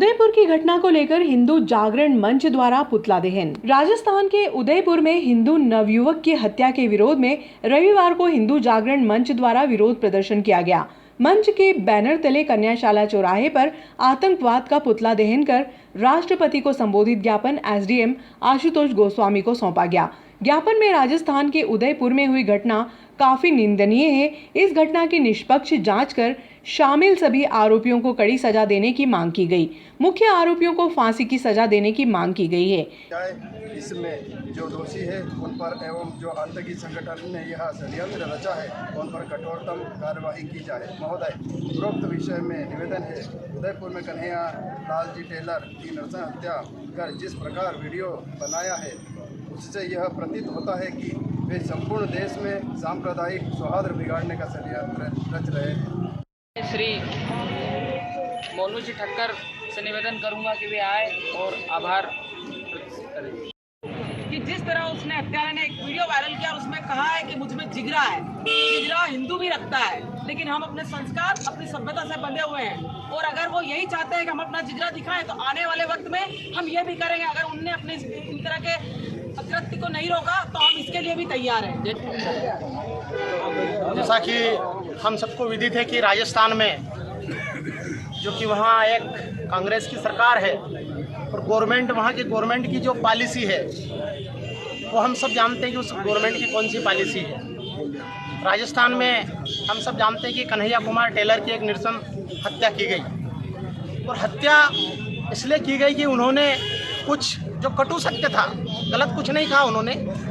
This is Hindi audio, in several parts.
उदयपुर की घटना को लेकर हिंदू जागरण मंच द्वारा पुतला दहन। राजस्थान के उदयपुर में हिंदू नवयुवक की हत्या के विरोध में रविवार को हिंदू जागरण मंच द्वारा विरोध प्रदर्शन किया गया। मंच के बैनर तले कन्याशाला चौराहे पर आतंकवाद का पुतला दहन कर राष्ट्रपति को संबोधित ज्ञापन एसडीएम आशुतोष गोस्वामी को सौंपा गया। ज्ञापन में राजस्थान के उदयपुर में हुई घटना काफी निंदनीय है। इस घटना की निष्पक्ष जांच कर शामिल सभी आरोपियों को कड़ी सजा देने की मांग की गई। मुख्य आरोपियों को फांसी की सजा देने की मांग की गई है। इसमें जो दोषी है उन पर एवं जो आतंकी संगठन ने यह षड्यंत्र रचा है उन पर कठोरतम कार्रवाई की जाए। महोदय, उपरोक्त विषय में निवेदन है, उदयपुर में कन्हैया लाल जी टेलर की नृशंस हत्या कर जिस प्रकार वीडियो बनाया है उससे यह प्रतीत होता है कि वे संपूर्ण देश में सांप्रदायिक सौहार्द बिगाड़ने का षड्यंत्र रच रहे हैं। श्री मोनू जी ठक्कर से निवेदन करूंगा कि वे आए और आभार करें कि जिस तरह उसने हत्यारे ने एक वीडियो वायरल किया और उसमें कहा है कि मुझ में जिगरा है। जिगरा हिंदू भी रखता है, लेकिन हम अपने संस्कार अपनी सभ्यता से बंधे हुए हैं और अगर वो यही चाहते हैं कि हम अपना जिगरा दिखाएं तो आने वाले वक्त में हम ये भी करेंगे। अगर उनने अपने इन तरह के कृत्य को नहीं रोका तो हम इसके लिए भी तैयार हैं। जैसा कि हम सबको विदित है कि राजस्थान में जो कि वहाँ एक कांग्रेस की सरकार है और गवर्नमेंट, वहाँ की गवर्नमेंट की जो पॉलिसी है वो हम सब जानते हैं कि उस गवर्नमेंट की कौन सी पॉलिसी है। राजस्थान में हम सब जानते हैं कि कन्हैया कुमार टेलर की एक नृशंस हत्या की गई और हत्या इसलिए की गई कि उन्होंने कुछ जो कटु सत्य था, गलत कुछ नहीं कहा,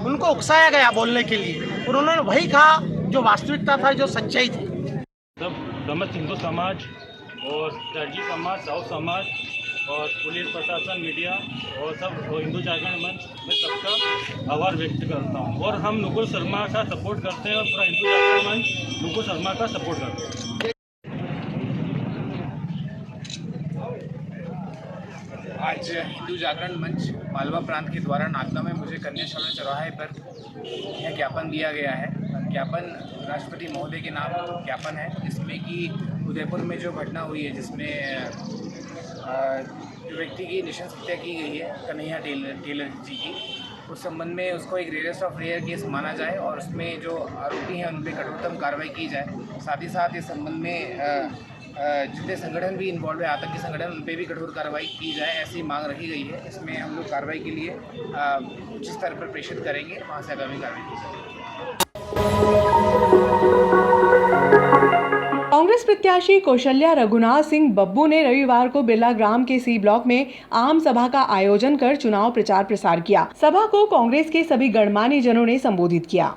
उनको उकसाया गया बोलने के लिए और उन्होंने वही कहा जो वास्तविकता था, जो सच्चाई थी। समस्त हिंदू समाज और दर्जी समाज, साहू समाज और पुलिस प्रशासन, मीडिया और सब हिंदू जागरण मंच में सबका आभार व्यक्त करता हूँ और हम नुकुल शर्मा का सपोर्ट करते हैं और पूरा हिंदू जागरण मंच नुकुल शर्मा का सपोर्ट करते हैं। आज हिंदू जागरण मंच मालवा प्रांत के द्वारा नागदा में मुझे कन्याशाला चौराहे पर यह ज्ञापन दिया गया है। ज्ञापन राष्ट्रपति महोदय के नाम ज्ञापन है, जिसमें कि उदयपुर में जो घटना हुई है जिसमें जो व्यक्ति की नृशंस हत्या की गई है कन्हैया टेलर जी की, उस संबंध में उसको एक रेयरेस्ट ऑफ रेयर केस माना जाए और उसमें जो आरोपी हैं उन पर कठोरतम कार्रवाई की जाए। साथ ही साथ इस संबंध में जितने संगठन भी इन्वॉल्व है, आतंकी संगठन, उन पर भी कठोर कार्रवाई की जाए, ऐसी मांग रखी गई है। इसमें हम लोग कार्रवाई के लिए उच्च स्तर पर प्रेषित करेंगे, वहाँ से आगामी कार्रवाई की जाएगी। कांग्रेस प्रत्याशी कौशल्या रघुनाथ सिंह बब्बू ने रविवार को बिरला ग्राम के सी ब्लॉक में आम सभा का आयोजन कर चुनाव प्रचार प्रसार किया। सभा को कांग्रेस के सभी गणमान्य जनों ने संबोधित किया।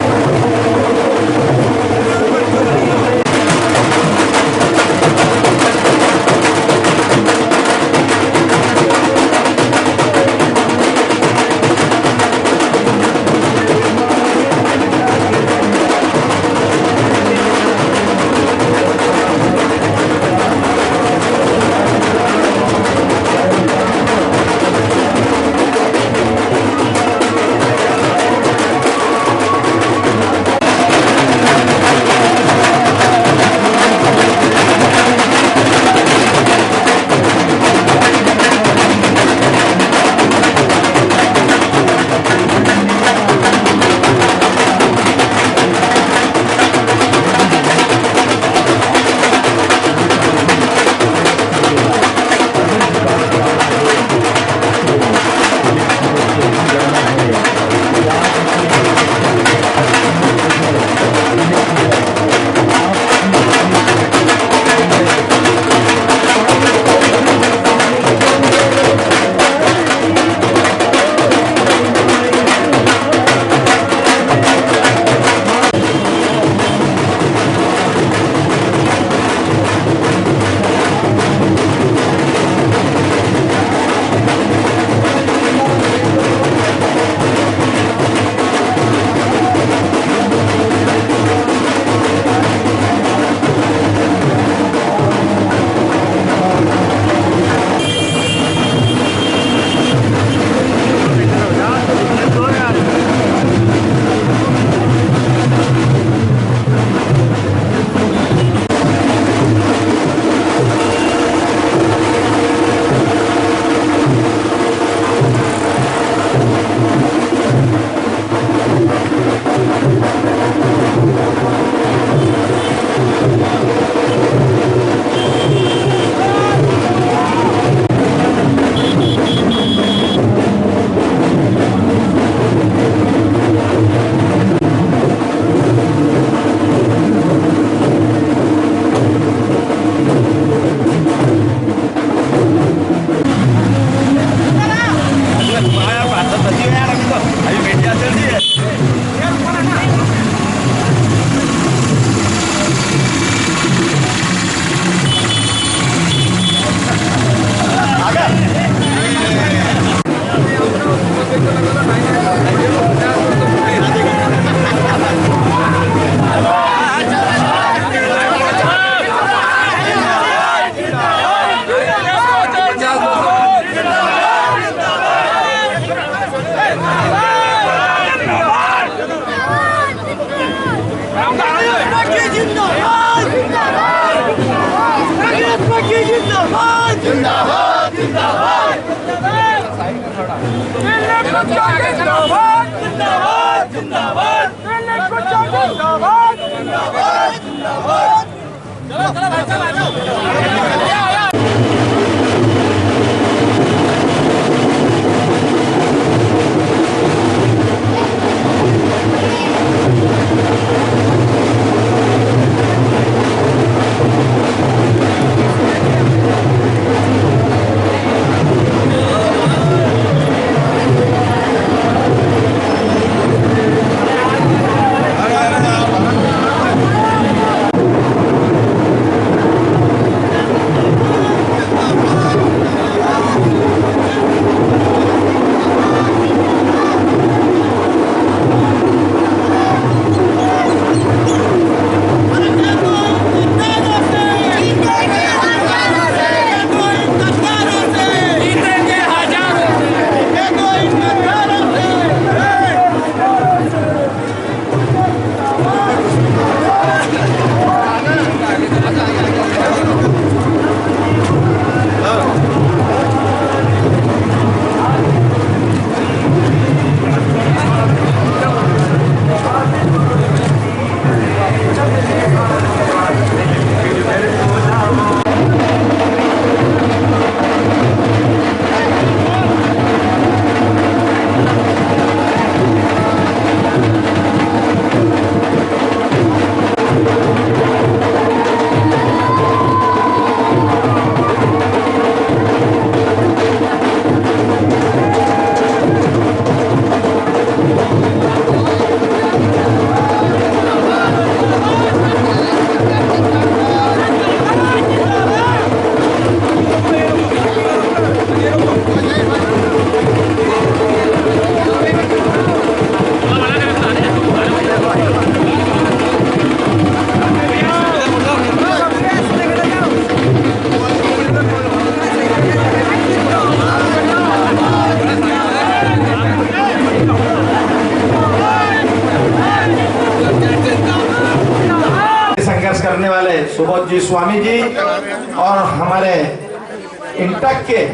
करने वाले सुबोध जी स्वामी जी और हमारे इंटक के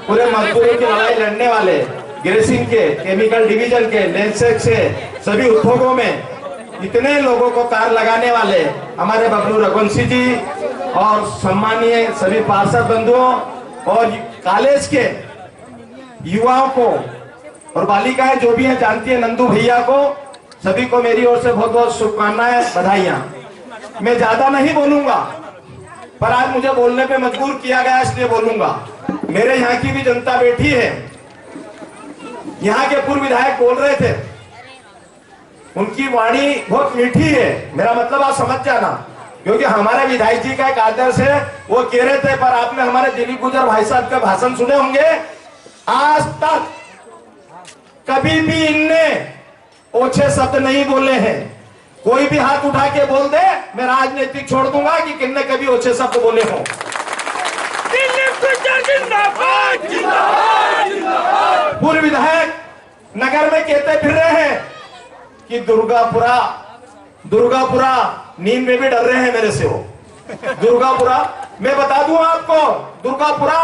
पूरे मजदूरों की लड़ाई लड़ने वाले ग्रेसिंग के, केमिकल डिवीजन के, लेंसेक्स से सभी उद्योगों में इतने लोगों को कार लगाने वाले हमारे बबलू रघुवंशी जी और सम्मानीय सभी पार्षद बंधुओं और कॉलेज के युवाओं को और बालिकाएं जो भी हैं जानती है, नंदू भैया को, सभी को मेरी ओर से बहुत बहुत शुभकामनाएं, बधाइयां। मैं ज्यादा नहीं बोलूंगा, पर आज मुझे बोलने पे मजबूर किया गया इसलिए बोलूंगा। मेरे यहाँ की भी जनता बैठी है, यहाँ के पूर्व विधायक बोल रहे थे, उनकी वाणी बहुत मीठी है, मेरा मतलब आप समझ जाना, क्योंकि हमारे विधायक जी का एक आदर्श है, वो कह रहे थे, पर आपने हमारे दिलीप गुजर भाई साहब का भाषण सुने होंगे, आज तक कभी भी इनने ओछे शब्द नहीं बोले हैं। कोई भी हाथ उठा के बोल दे, मैं राजनीतिक छोड़ दूंगा कि किन्ने कभी ओछे शब्द बोले हो। पूर्व विधायक नगर में कहते फिर रहे हैं कि दुर्गापुरा नींद में भी डर रहे हैं मेरे से। वो दुर्गापुरा, मैं बता दूं आपको, दुर्गापुरा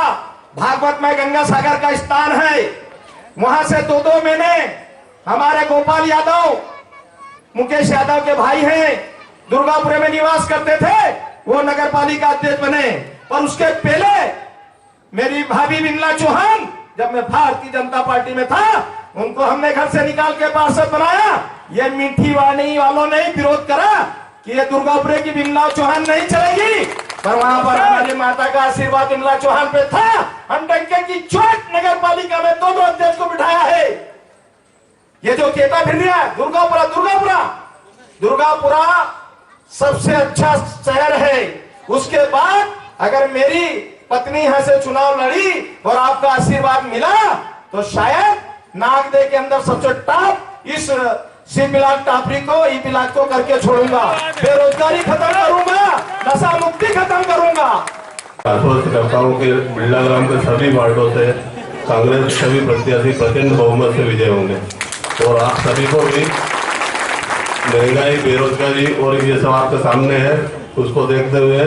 भागवत में गंगा सागर का स्थान है। वहां से 2-2 महीने हमारे गोपाल यादव, मुकेश यादव के भाई हैं, दुर्गापुरे में निवास करते थे, वो नगर पालिका अध्यक्ष बने। और उसके पहले मेरी भाभी बिमला चौहान, जब मैं भारतीय जनता पार्टी में था, उनको हमने घर से निकाल के पार्षद बनाया। ये मीठी वाणी वालों ने विरोध करा कि ये दुर्गापुरे की बिमला चौहान नहीं चलेगी, पर वहां पर हमारी माता का आशीर्वाद बिमला चौहान पे था। हम डंके की चोट नगर पालिका में 2 अध्यक्ष को बिठाया है। ये जो कहता फिर रहा है दुर्गापुरा सबसे अच्छा शहर है। उसके बाद अगर मेरी पत्नी यहाँ से चुनाव लड़ी और आपका आशीर्वाद मिला तो शायद नागदे के अंदर सबसे टॉप इस सी ब्लॉक टापरी को, ई ब्लॉक को करके छोड़ूंगा, बेरोजगारी खत्म करूंगा, नशा मुक्ति खत्म करूंगा। आश्वस्त करता हूँ कि बिरला ग्राम के सभी वार्डों से कांग्रेस के सभी प्रत्याशी प्रचंड बहुमत से विजय होंगे और आप सभी को भी महंगाई, बेरोजगारी और ये सब आपके सामने है, उसको देखते हुए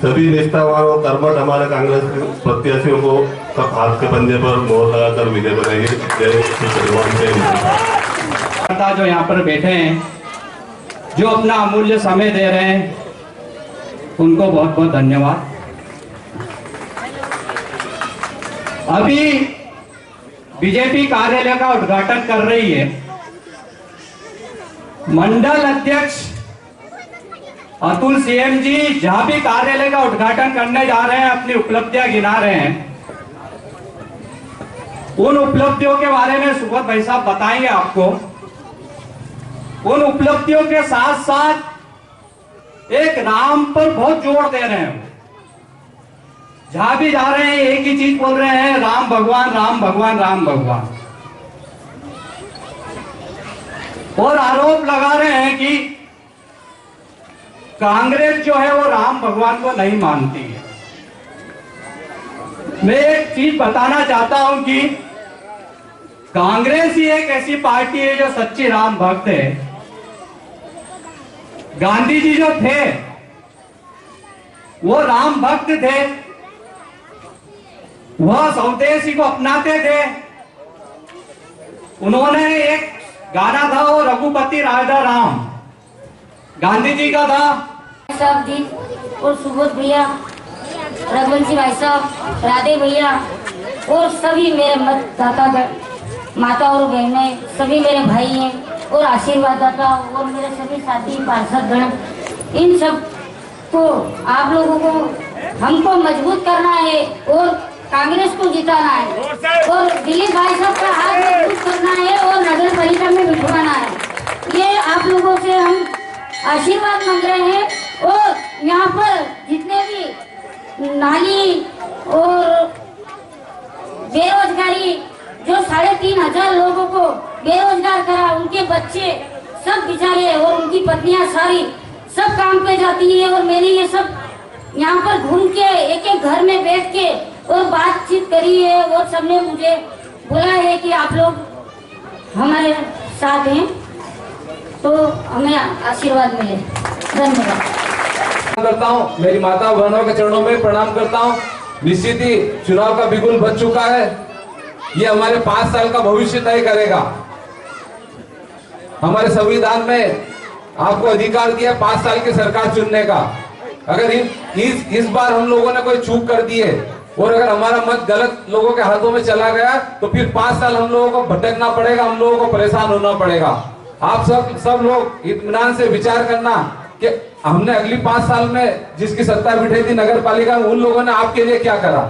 सभी निष्ठावान और कर्मठ हमारे कांग्रेस प्रत्याशियों को सब हाथ के पंजे पर मोहर लगाकर विजय बनाएंगे। जय श्री भगवान, जय हिंद। जो यहाँ पर बैठे हैं, जो अपना अमूल्य समय दे रहे हैं, उनको बहुत बहुत धन्यवाद। अभी बीजेपी कार्यालय का उद्घाटन कर रही है। मंडल अध्यक्ष अतुल सीएम जी जहां भी कार्यालय का उद्घाटन करने जा रहे हैं, अपनी उपलब्धियां गिना रहे हैं। उन उपलब्धियों के बारे में सुबोध भाई साहब बताएंगे आपको। उन उपलब्धियों के साथ साथ एक नाम पर बहुत जोर दे रहे हैं। जहां भी जा रहे हैं एक ही चीज बोल रहे हैं, राम भगवान, राम भगवान, राम भगवान। और आरोप लगा रहे हैं कि कांग्रेस जो है वो राम भगवान को नहीं मानती है। मैं एक चीज बताना चाहता हूं कि कांग्रेस ही एक ऐसी पार्टी है जो सच्ची राम भक्त है। गांधी जी जो थे वो राम भक्त थे, वह स्वदेशी को अपनाते थे। उन्होंने एक गाना था वो रघुपति राजा राम, गांधी जी का था। साहब जी और सुबोध भैया, रघुवंशी भाई साहब, राधे भैया और सभी मेरे मतदाता माता और बहनें, सभी मेरे भाई हैं और आशीर्वाद दाता और मेरे सभी साथी पार्षद गण, इन सब को आप लोगों को हमको मजबूत करना है और कांग्रेस को जिताना है और दिलीप भाई साहब का हाथ मजबूत करना है और नगर पालिका में बिठवाना है। ये आप लोगों से हम आशीर्वाद मांग रहे हैं। और यहाँ पर जितने भी नाली और बेरोजगारी जो 3,500 लोगों को बेरोजगार करा, उनके बच्चे सब बेचारे और उनकी पत्नियां सारी सब काम पे जाती है। और मैंने ये सब यहाँ पर घूम के एक एक घर में बैठ के और बातचीत करी है और सबने मुझे बोला है कि आप लोग हमारे साथ हैं तो हमें आशीर्वाद मिले। धन्यवाद करता हूँ, मेरी माता बहनों के चरणों में प्रणाम करता हूँ। निश्चित ही चुनाव का बिगुल बज चुका है। ये हमारे 5 साल का भविष्य तय करेगा। हमारे संविधान में आपको अधिकार दिया 5 साल की सरकार चुनने का। अगर इस बार हम लोगों ने कोई चूक कर दी है और अगर हमारा मत गलत लोगों के हाथों में चला गया तो फिर 5 साल हम लोगों को भटकना पड़ेगा, हम लोगों को परेशान होना पड़ेगा। आप सब लोग इत्मीनान से विचार करना कि हमने अगली 5 साल में जिसकी सत्ता बिठाई थी नगर पालिका में, उन लोगों ने आपके लिए क्या करा।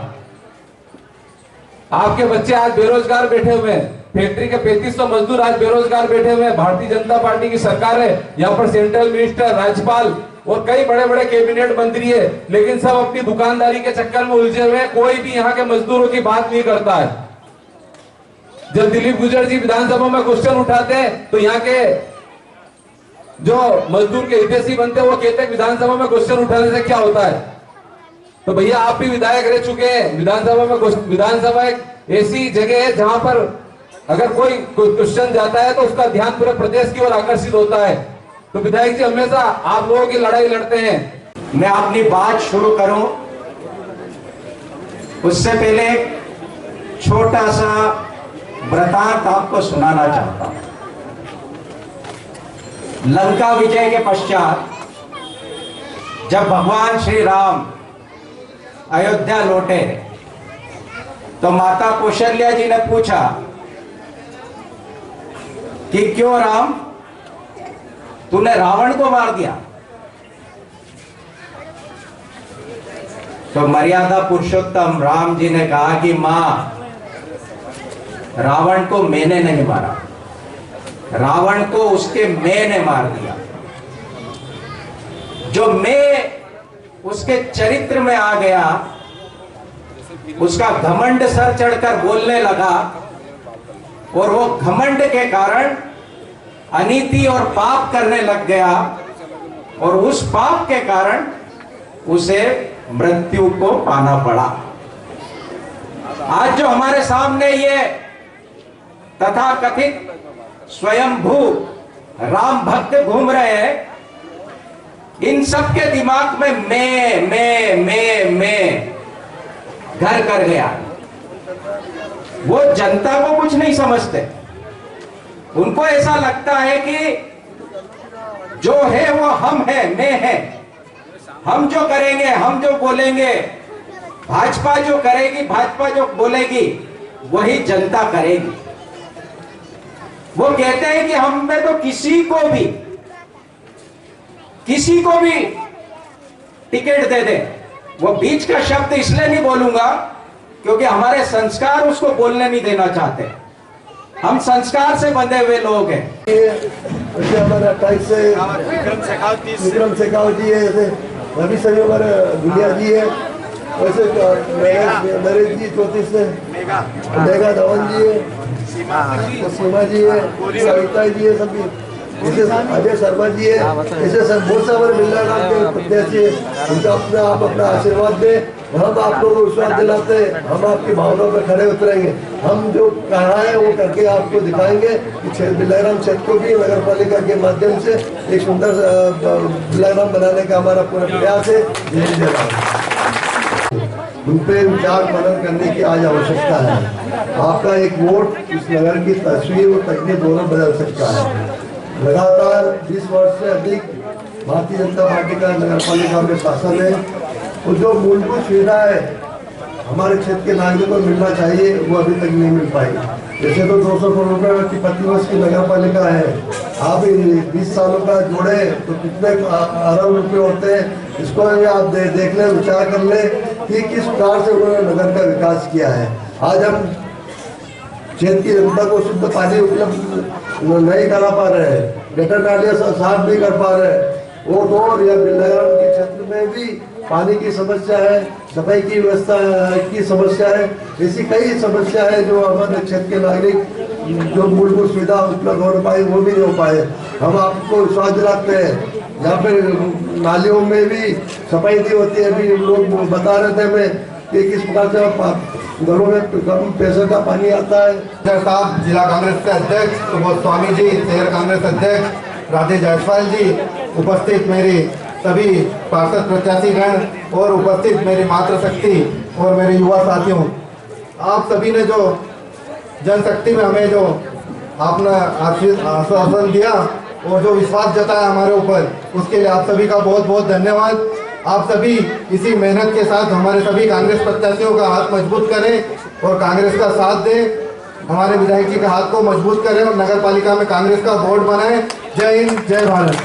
आपके बच्चे आज बेरोजगार बैठे हुए हैं, फैक्ट्री के 3500 मजदूर आज बेरोजगार बैठे हुए हैं। भारतीय जनता पार्टी की सरकार है, यहाँ पर सेंट्रल मिनिस्टर, राज्यपाल और कई बड़े बड़े कैबिनेट मंत्री है, लेकिन सब अपनी दुकानदारी के चक्कर में उलझे हुए हैं। कोई भी यहाँ के मजदूरों की बात नहीं करता है। जब दिलीप गुजर जी विधानसभा में क्वेश्चन उठाते हैं तो यहाँ के जो मजदूर के हितैषी बनते हैं वो कहते हैं विधानसभा में क्वेश्चन उठाने से क्या होता है। तो भैया आप भी विधायक रह चुके हैं। विधानसभा एक ऐसी जगह है जहां पर अगर कोई क्वेश्चन जाता है तो उसका ध्यान पूरे प्रदेश की ओर आकर्षित होता है। तो विधायक जी हमेशा आप लोगों की लड़ाई लड़ते हैं। मैं अपनी बात शुरू करूं उससे पहले एक छोटा सा वृतांत आपको सुनाना चाहता हूं। लंका विजय के पश्चात जब भगवान श्री राम अयोध्या लौटे तो माता कौशल्या जी ने पूछा कि क्यों राम तूने रावण को मार दिया। तो मर्यादा पुरुषोत्तम राम जी ने कहा कि मां, रावण को मैंने नहीं मारा, रावण को उसके मैं ने मार दिया। जो मैं उसके चरित्र में आ गया, उसका घमंड सर चढ़कर बोलने लगा और वो घमंड के कारण अनीति और पाप करने लग गया और उस पाप के कारण उसे मृत्यु को पाना पड़ा। आज जो हमारे सामने ये तथाकथित स्वयंभू राम भक्त घूम रहे हैं, इन सब के दिमाग में मैं घर कर गया। वो जनता को कुछ नहीं समझते। उनको ऐसा लगता है कि जो है वो हम है, मैं है। हम जो करेंगे, हम जो बोलेंगे, भाजपा जो करेगी, भाजपा जो बोलेगी वही जनता करेगी। वो कहते हैं कि हम में तो किसी को भी टिकट दे दे। वो बीच का शब्द इसलिए नहीं बोलूंगा क्योंकि हमारे संस्कार उसको बोलने नहीं देना चाहते। हम संस्कार से बंधे हुए लोग हैं। वैसे हमारे 28 से विक्रम शेखावत जी है, जैसे रवि संयोगर दुनिया जी है, वैसे नरेश जी 34 से, मेघा धवन जी है, सीमा जी है, सविता जी है, सभी जैसे अजय शर्मा जी है, ऐसे बहुत से हमारे मिलना के प्रत्याशी है। उनका अपना आशीर्वाद दे। हम आप लोगों को विश्वास दिलाते हैं, हम आपकी भावनाओं पर खड़े उतरेंगे। हम जो कहा है वो करके आपको दिखाएंगे कि बिल्लाराम क्षेत्र को भी नगर पालिका के माध्यम से एक सुंदर बिल्लाराम बनाने का हमारा पूरा प्रयास है। जय जय राम। उन पे विचार मनन करने की आज आवश्यकता है। आपका एक वोट इस नगर की तस्वीर और तकनीक दोनों बदल सकता है। लगातार 20 वर्ष से अधिक भारतीय जनता पार्टी का नगर पालिका में शासन है। और जो मूलभूत सुविधाएं हमारे क्षेत्र के नागरिकों को मिलना चाहिए वो अभी तक नहीं मिल पाई। जैसे तो 200 करोड़ रुपए की प्रतिवर्ष की नगर पालिका है। आप 20 सालों का जोड़े तो कितने अरब रुपये होते हैं। इसको आप देख लें, विचार कर लें कि किस प्रकार से उन्होंने नगर का विकास किया है। आज हम क्षेत्र की जनता को शुद्ध पानी उपलब्ध नहीं करा पा रहे हैं, गटर नालियां साफ नहीं कर पा रहे। वो और या बिल्लाराम के क्षेत्र में भी पानी की समस्या है, सफाई की व्यवस्था की समस्या है, ऐसी कई समस्या है जो हमारे क्षेत्र के नागरिक जो मूलभूत सुविधा उपलब्ध हो पाए वो भी नहीं हो पाए। हम आपको विश्वास दिलाते हैं। यहाँ पे नालियों में भी सफाई नहीं होती है। अभी लोग बता रहे थे हमें कि किस प्रकार से घरों में कम पैसे का पानी आता है। साहब, जिला कांग्रेस के अध्यक्ष सुबोध स्वामी जी, शहर कांग्रेस अध्यक्ष राधे जायसवाल जी, उपस्थित मेरी सभी पार्षद प्रत्याशीगण और उपस्थित मेरी मातृशक्ति और मेरे युवा साथियों, आप सभी ने जो जनशक्ति में हमें जो आपने आश्वासन दिया और जो विश्वास जताया हमारे ऊपर, उसके लिए आप सभी का बहुत बहुत धन्यवाद। आप सभी इसी मेहनत के साथ हमारे सभी कांग्रेस प्रत्याशियों का हाथ मजबूत करें और कांग्रेस का साथ दें। हमारे विधायक जी का हाथ को मजबूत करें और नगर पालिका में कांग्रेस का बोर्ड बनाएं। जय हिंद, जय भारत।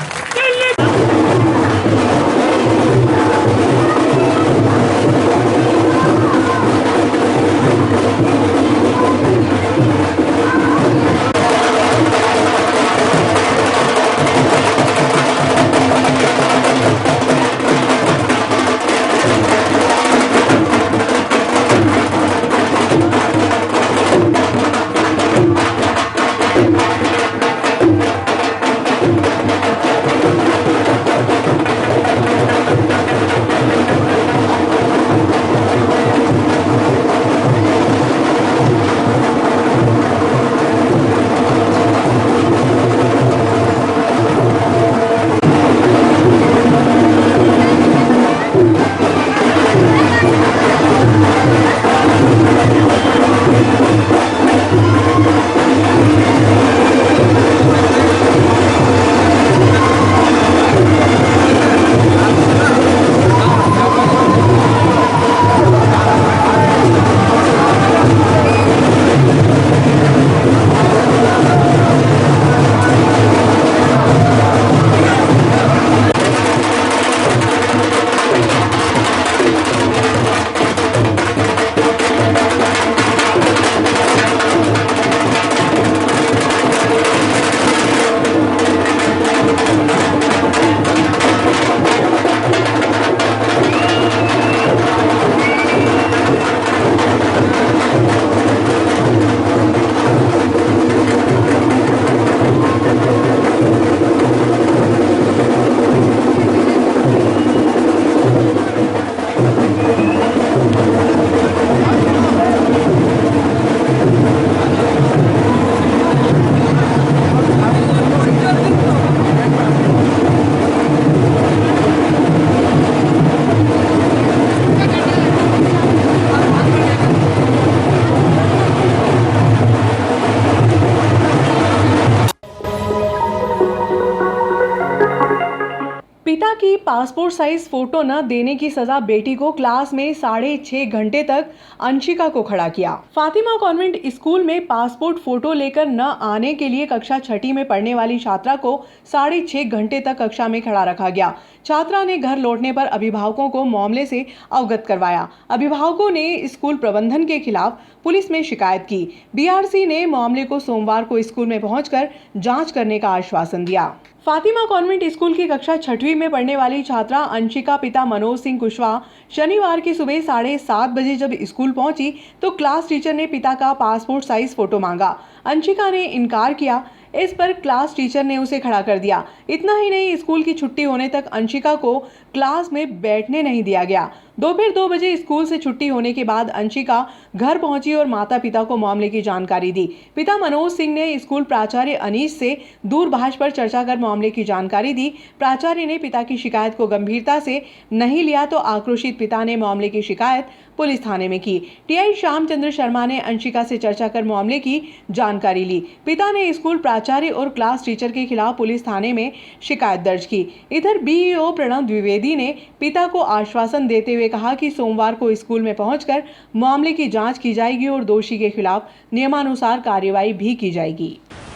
पासपोर्ट साइज फोटो न देने की सजा बेटी को क्लास में 6.5 घंटे तक अंशिका को खड़ा किया। फातिमा कॉन्वेंट स्कूल में पासपोर्ट फोटो लेकर न आने के लिए कक्षा 6ठी में पढ़ने वाली छात्रा को 6.5 घंटे तक कक्षा में खड़ा रखा गया। छात्रा ने घर लौटने पर अभिभावकों को मामले से अवगत करवाया। अभिभावकों ने स्कूल प्रबंधन के खिलाफ पुलिस में शिकायत की। बीआरसी ने मामले को सोमवार को स्कूल में पहुंचकर जांच करने का आश्वासन दिया। फातिमा कॉन्वेंट स्कूल की कक्षा 6वीं में पढ़ने वाली छात्रा अंशिका पिता मनोज सिंह कुशवाहा शनिवार की सुबह 7:30 बजे जब स्कूल पहुंची तो क्लास टीचर ने पिता का पासपोर्ट साइज फोटो मांगा। अंशिका ने इनकार किया। इस पर क्लास टीचर ने उसे खड़ा कर दिया। इतना ही नहीं, स्कूल की छुट्टी होने तक अंशिका को क्लास में बैठने नहीं दिया गया। दोपहर 2 बजे स्कूल से छुट्टी होने के बाद अंशिका घर पहुंची और माता पिता को मामले की जानकारी दी। पिता मनोज सिंह ने स्कूल प्राचार्य अनीश से दूरभाष पर चर्चा कर मामले की जानकारी दी। प्राचार्य ने पिता की शिकायत को गंभीरता से नहीं लिया तो आक्रोशित पिता ने मामले की शिकायत पुलिस थाने में की। टीआई श्यामचंद्र शर्मा ने अंशिका से चर्चा कर मामले की जानकारी ली। पिता ने स्कूल प्राचार्य और क्लास टीचर के खिलाफ पुलिस थाने में शिकायत दर्ज की। इधर बीईओ प्रणव द्विवेदी ने पिता को आश्वासन देते हुए कहा कि सोमवार को स्कूल में पहुंचकर मामले की जांच की जाएगी और दोषी के खिलाफ नियमानुसार कार्रवाई भी की जाएगी।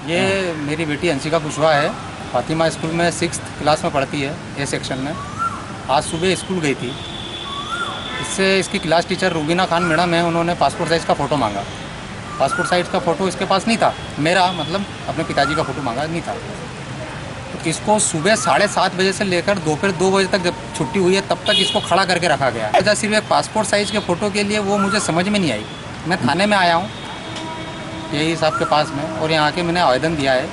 ये मेरी बेटी अंशिका कुशवाहा है। फातिमा स्कूल में 6th क्लास में पढ़ती है, ए सेक्शन में। आज सुबह स्कूल गई थी। इससे इसकी class teacher Rubina Khan madam है, उन्होंने पासपोर्ट साइज़ का फ़ोटो मांगा। पासपोर्ट साइज़ का फ़ोटो इसके पास नहीं था, मेरा मतलब अपने पिताजी का फ़ोटो मांगा नहीं था। तो इसको सुबह 7:30 बजे से लेकर दोपहर 2 बजे तक जब छुट्टी हुई है तब तक इसको खड़ा करके रखा गया है। वजह सिर्फ एक पासपोर्ट साइज़ के फ़ोटो के लिए वो मुझे समझ में नहीं आई। मैं थाने में आया हूँ यही साहब के पास में, और यहाँ आके मैंने आवेदन दिया है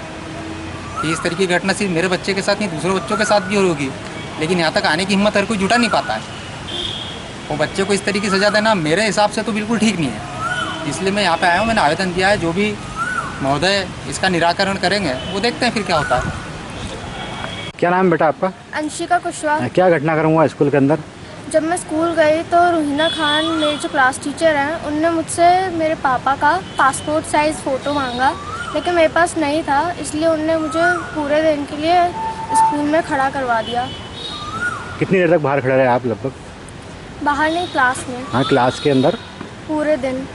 कि इस तरीके की घटना सिर्फ मेरे बच्चे के साथ नहीं दूसरे बच्चों के साथ भी होगी, लेकिन यहाँ तक आने की हिम्मत हर कोई जुटा नहीं पाता है। वो बच्चे को इस तरीके की सज़ा देना मेरे हिसाब से तो बिल्कुल ठीक नहीं है। इसलिए मैं यहाँ पे आया हूँ, मैंने आवेदन दिया है। जो भी महोदय इसका निराकरण करेंगे वो देखते हैं फिर क्या होता है। क्या नाम है बेटा आपका? अंशिका कुशवाहा। क्या घटना करूँगा स्कूल के अंदर? जब मैं स्कूल गई तो रूहीना खान मेरे जो क्लास टीचर हैं उनने मुझसे मेरे पापा का पासपोर्ट साइज़ फ़ोटो मांगा, लेकिन मेरे पास नहीं था, इसलिए उनने मुझे पूरे दिन के लिए स्कूल में खड़ा करवा दिया। कितनी देर तक बाहर खड़े रहे आप? लगभग बाहर नहीं, क्लास में। हाँ, क्लास के अंदर पूरे दिन।